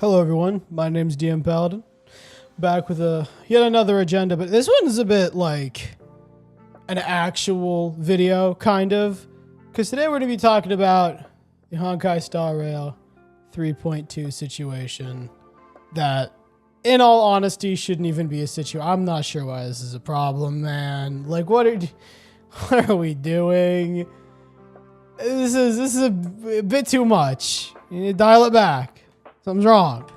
Hello everyone, my name's DM Paladin, back with yet another agenda, but this one is a bit like an actual video, kind of, because today we're going to be talking about the Honkai Star Rail 3.2 situation that, in all honesty, shouldn't even be a situation. I'm not sure why this is a problem, man. Like, what are we doing? This is a bit too much. You need to dial it back. Something's wrong.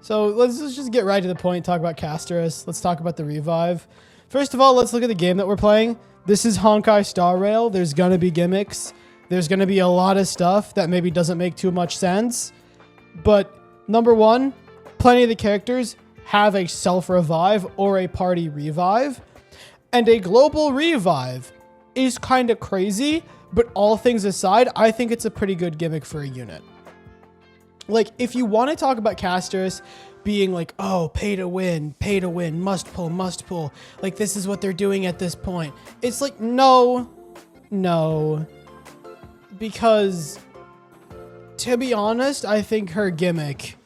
So let's just get right to the point, talk about Casterus. Let's talk about the revive. First of all, let's look at the game that we're playing. This is Honkai Star Rail. There's going to be gimmicks. There's going to be a lot of stuff that maybe doesn't make too much sense. But number one, plenty of the characters have a self-revive or a party revive. And a global revive is kind of crazy, but all things aside, I think it's a pretty good gimmick for a unit. Like, if you want to talk about casters being like, oh, pay to win, must pull. Like, this is what they're doing at this point. It's like, no. Because, to be honest, I think her gimmick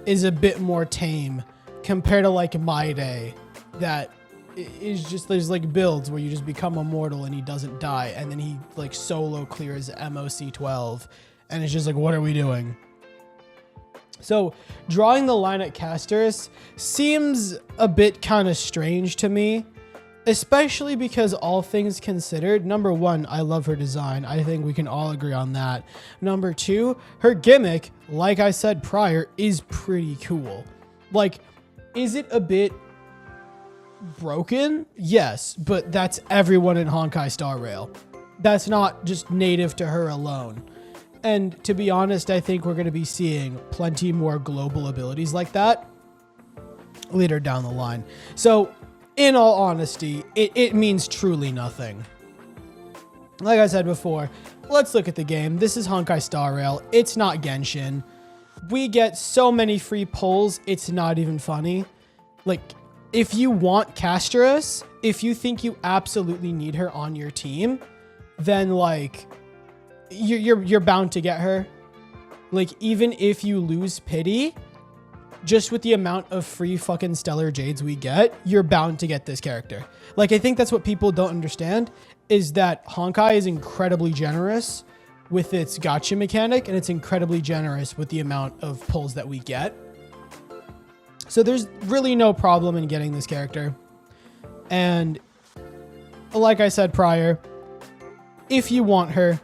is a bit more tame compared to, like, My Day. That is just, there's, like, builds where you just become immortal and he doesn't die. And then he, like, solo clears MOC 12. And it's just like, what are we doing? So, drawing the line at Casterus seems a bit kind of strange to me, especially because all things considered, number one, I love her design. I think we can all agree on that. Number two, her gimmick, like I said prior, is pretty cool. Like, is it a bit broken? Yes, but that's everyone in Honkai Star Rail. That's not just native to her alone. And to be honest, I think we're going to be seeing plenty more global abilities like that later down the line. So, in all honesty, it means truly nothing. Like I said before, let's look at the game. This is Honkai Star Rail. It's not Genshin. We get so many free pulls, it's not even funny. Like, if you want Casterus, if you think you absolutely need her on your team, then, like, you're bound to get her. Like, even if you lose pity, just with the amount of free fucking stellar jades we get, you're bound to get this character. Like, I think that's what people don't understand, is that Honkai is incredibly generous with its gacha mechanic, and it's incredibly generous with the amount of pulls that we get. So there's really no problem in getting this character. And like I said prior, if you want her,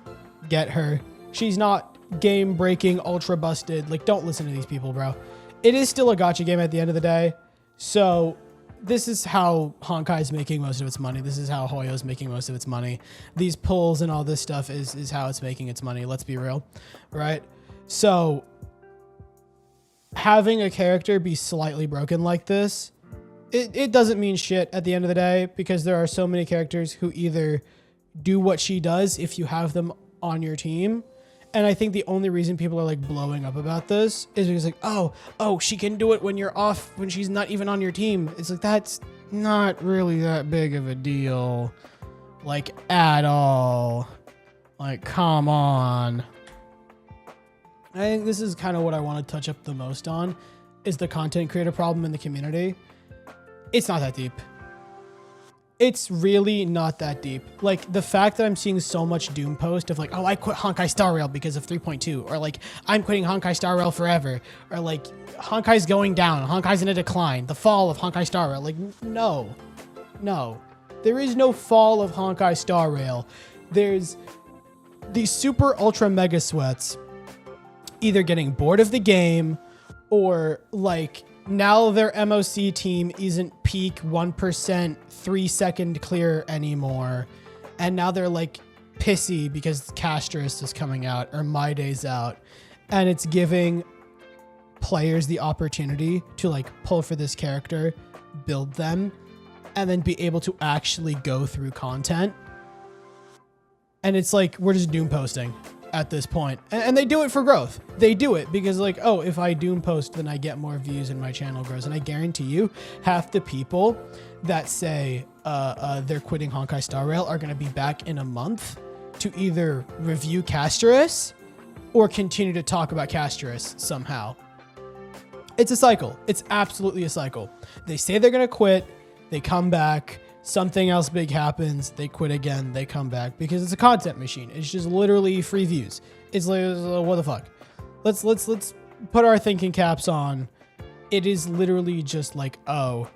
get her. She's not game breaking, ultra busted. Like, don't listen to these people, bro. It is still a gacha game at the end of the day. So this is how Honkai is making most of its money. This is how Hoyo is making most of its money. These pulls and all this stuff is how it's making its money. Let's be real, right? So having a character be slightly broken like this, it doesn't mean shit at the end of the day, because there are so many characters who either do what she does if you have them on your team. And I think the only reason people are like blowing up about this is because like, oh, she can do it when you're off, when she's not even on your team. It's like, that's not really that big of a deal. Like, at all. Like, come on. I think this is kind of what I want to touch up the most on, is the content creator problem in the community. It's not that deep. It's really not that deep. Like, the fact that I'm seeing so much Doom post of like, oh, I quit Honkai Star Rail because of 3.2, or like, I'm quitting Honkai Star Rail forever, or like, Honkai's going down, Honkai's in a decline, the fall of Honkai Star Rail. Like, no. There is no fall of Honkai Star Rail. There's these super ultra mega sweats either getting bored of the game, or like, now their MOC team isn't peak 1% 3-second clear anymore. And now they're like pissy because Casterus is coming out or My Day's out. And it's giving players the opportunity to like pull for this character, build them, and then be able to actually go through content. And it's like, we're just doom posting at this point. And they do it for growth. They do it because like, oh, if I doom post, then I get more views and my channel grows. And I guarantee you, half the people that say they're quitting Honkai Star Rail are going to be back in a month to either review Casterus or continue to talk about Casterus somehow. It's a cycle. It's absolutely a cycle. They say they're going to quit. They come back. Something else big happens. They quit again. They come back because it's a content machine. It's just literally free views. It's like, what the fuck? Let's put our thinking caps on. It is literally just like, oh,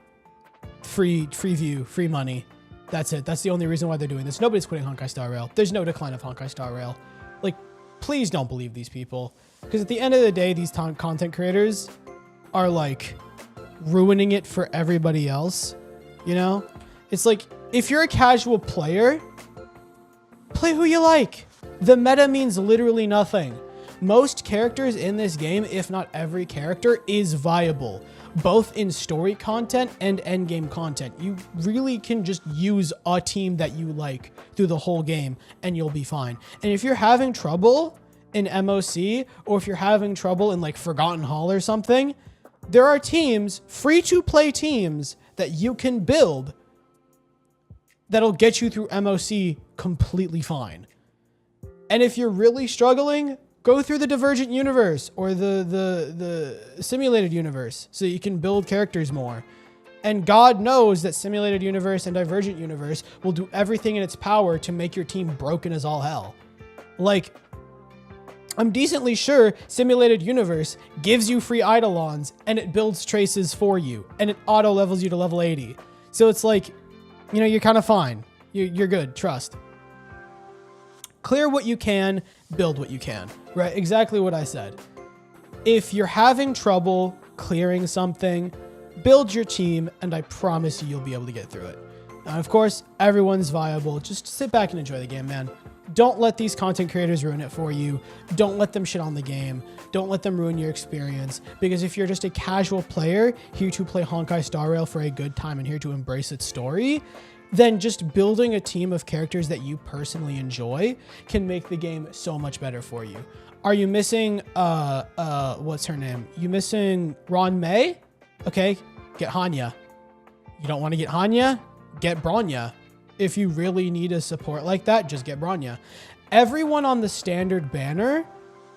free view, free money. That's it. That's the only reason why they're doing this. Nobody's quitting Honkai Star Rail. There's no decline of Honkai Star Rail. Like, please don't believe these people. Because at the end of the day, these content creators are like ruining it for everybody else. You know? It's like, if you're a casual player, play who you like. The meta means literally nothing. Most characters in this game, if not every character, is viable, both in story content and endgame content. You really can just use a team that you like through the whole game and you'll be fine. And if you're having trouble in MOC, or if you're having trouble in like Forgotten Hall or something, there are teams, free-to-play teams, that you can build that'll get you through MOC completely fine. And if you're really struggling, go through the Divergent universe or the simulated universe so you can build characters more. And God knows that simulated universe and Divergent universe will do everything in its power to make your team broken as all hell. Like, I'm decently sure simulated universe gives you free Eidolons and it builds traces for you and it auto levels you to level 80. So it's like, you know, you're kind of fine. You're good. Trust. Clear what you can, build what you can, right? Exactly what I said. If you're having trouble clearing something, build your team, and I promise you'll be able to get through it. And of course, everyone's viable. Just sit back and enjoy the game, man. Don't let these content creators ruin it for you. Don't let them shit on the game. Don't let them ruin your experience. Because if you're just a casual player here to play Honkai Star Rail for a good time and here to embrace its story, then just building a team of characters that you personally enjoy can make the game so much better for you. Are you missing, what's her name? You missing Ron May? Okay, get Hanya. You don't want to get Hanya? Get Bronya. If you really need a support like that, just get Bronya. Everyone on the standard banner,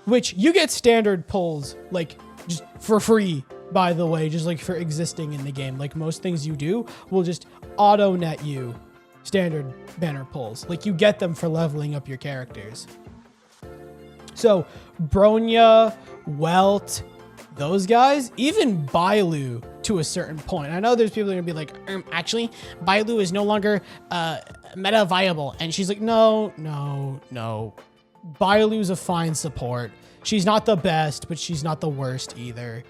which you get standard pulls, like, just for free, by the way, just like for existing in the game. Like most things you do will just auto net you standard banner pulls. Like you get them for leveling up your characters. So Bronya, Welt, those guys, even Bailu to a certain point. I know there's people that are gonna be like, actually, Bailu is no longer meta viable. And she's like, no. Bailu's a fine support. She's not the best, but she's not the worst either.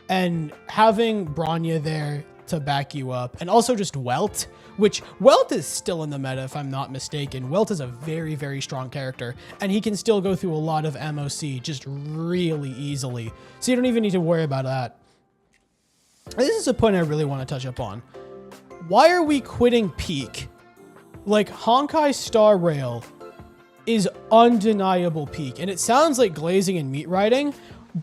And having Bronya there to back you up, and also just Welt, which Welt is still in the meta if I'm not mistaken. Welt is a very, very strong character, and he can still go through a lot of MOC just really easily. So you don't even need to worry about that. This is a point I really want to touch up on. Why are we quitting peak? Like, Honkai Star Rail is undeniable peak, and it sounds like glazing and meat riding,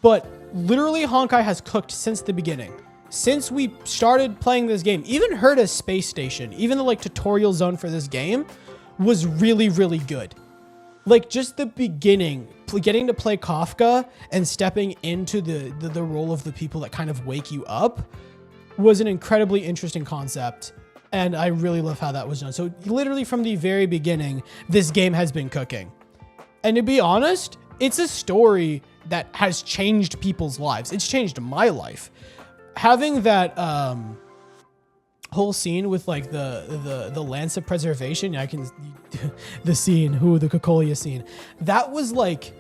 but literally Honkai has cooked since the beginning. Since we started playing this game, even Herta's space station, even the like tutorial zone for this game was really, really good. Like just the beginning, getting to play Kafka and stepping into the role of the people that kind of wake you up was an incredibly interesting concept. And I really love how that was done. So literally from the very beginning, this game has been cooking. And to be honest, it's a story that has changed people's lives. It's changed my life. Having that whole scene with like the Lance of Preservation, the scene, the Kokolia scene, that was like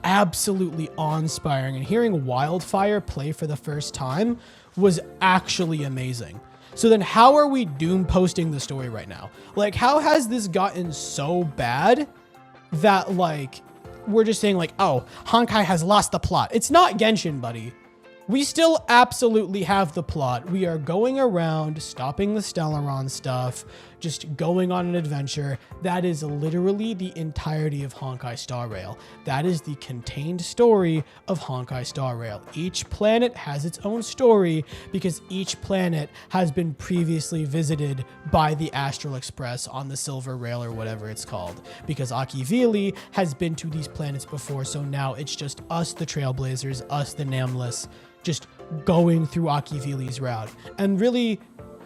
absolutely awe-inspiring. And hearing Wildfire play for the first time was actually amazing. So then how are we doom posting the story right now? Like, how has this gotten so bad that like we're just saying like, oh, Honkai has lost the plot? It's not Genshin, buddy. We still absolutely have the plot. We are going around, stopping the Stellaron stuff, just going on an adventure. That is literally the entirety of Honkai Star Rail. That is the contained story of Honkai Star Rail. Each planet has its own story because each planet has been previously visited by the Astral Express on the Silver Rail or whatever it's called. Because Akivili has been to these planets before, so now it's just us, the Trailblazers, us, the Nameless, just going through Akivili's route. And really,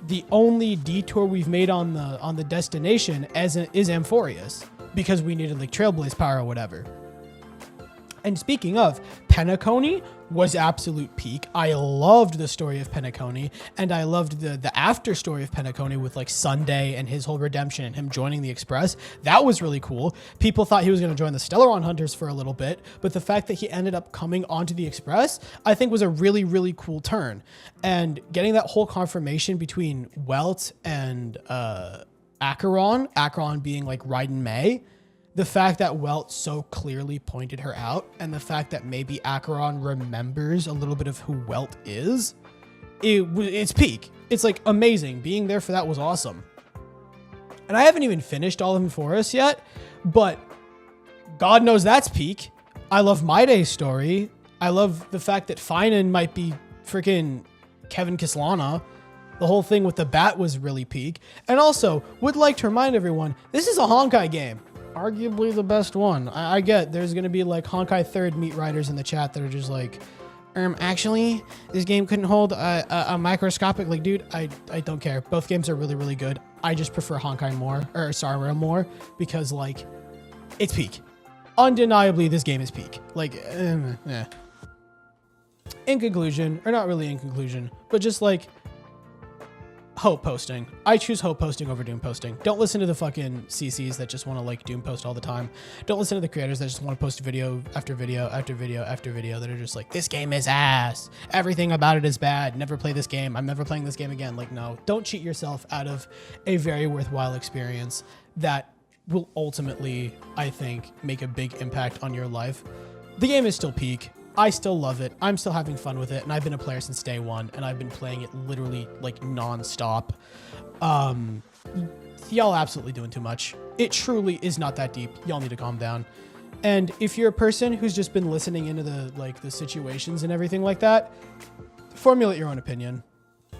the only detour we've made on the destination is Amphorius, because we needed like Trailblaze power or whatever. And speaking of, Penacony was absolute peak. I loved the story of Penacony, and I loved the after story of Penacony with like Sunday and his whole redemption and him joining the Express. That was really cool. People thought he was going to join the Stellaron Hunters for a little bit, but the fact that he ended up coming onto the Express, I think was a really, really cool turn. And getting that whole confirmation between Welt and Acheron being like Raiden May, the fact that Welt so clearly pointed her out, and the fact that maybe Acheron remembers a little bit of who Welt is, it's peak. It's like amazing. Being there for that was awesome. And I haven't even finished all of Amphorius yet, but God knows that's peak. I love Maide's story. I love the fact that Finan might be freaking Kevin Kislana. The whole thing with the bat was really peak. And also, would like to remind everyone, this is a Honkai game. Arguably the best one. I get there's going to be like Honkai third meat riders in the chat that are just like, actually, this game couldn't hold a microscopic, like, dude, I don't care. Both games are really, really good. I just prefer Honkai more, or Star Rail more, because like, it's peak. Undeniably, this game is peak. Like, in conclusion, or not really in conclusion, but just like, hope posting. I choose hope posting over doom posting. Don't listen to the fucking CCs that just want to like doom post all the time. Don't listen to the creators that just want to post video after video after video after video that are just like, this game is ass. Everything about it is bad. Never play this game. I'm never playing this game again. Like, no, don't cheat yourself out of a very worthwhile experience that will ultimately, I think, make a big impact on your life. The game is still peak. I still love it. I'm still having fun with it. And I've been a player since day one, and I've been playing it literally like nonstop. Y'all absolutely doing too much. It truly is not that deep. Y'all need to calm down. And if you're a person who's just been listening into the situations and everything like that, formulate your own opinion.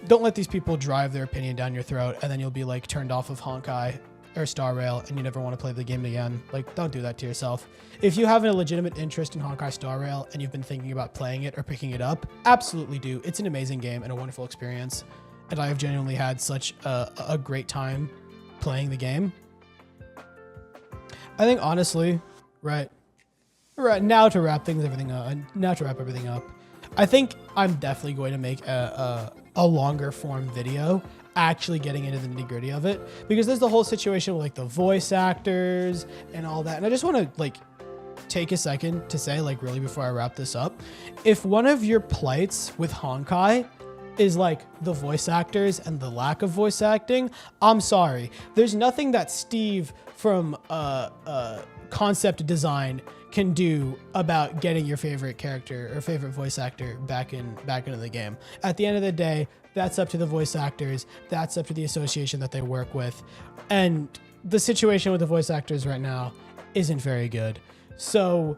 Don't let these people drive their opinion down your throat, and then you'll be like turned off of Honkai or Star Rail, and you never want to play the game again. Like, don't do that to yourself. If you have a legitimate interest in Honkai Star Rail and you've been thinking about playing it or picking it up, absolutely do. It's an amazing game and a wonderful experience. And I have genuinely had such a great time playing the game. I think honestly, right now to wrap everything up, I think I'm definitely going to make a longer form video actually getting into the nitty-gritty of it, because there's the whole situation with like the voice actors and all that. And I just want to like take a second to say, like, really before I wrap this up, if one of your plights with Honkai is like the voice actors and the lack of voice acting, I'm sorry. There's nothing that Steve from concept design can do about getting your favorite character or favorite voice actor back into the game. At the end of the day, that's up to the voice actors. That's up to the association that they work with. And the situation with the voice actors right now isn't very good. So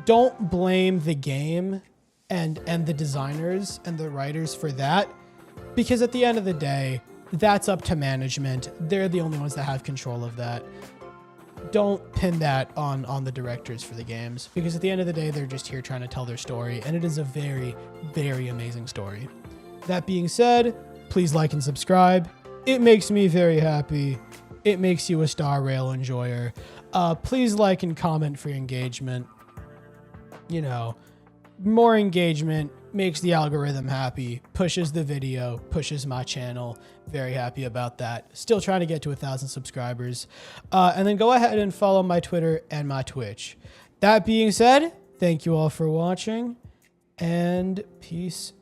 don't blame the game and the designers and the writers for that, because at the end of the day, that's up to management. They're the only ones that have control of that. Don't pin that on the directors for the games, because at the end of the day, they're just here trying to tell their story, and it is a very, very amazing story. That being said, please like and subscribe. It makes me very happy. It makes you a Star Rail enjoyer. Please like and comment for engagement. You know, more engagement makes the algorithm happy, pushes the video, pushes my channel. Very happy about that. Still trying to get to 1,000 subscribers. And then go ahead and follow my Twitter and my Twitch. That being said, thank you all for watching, and peace.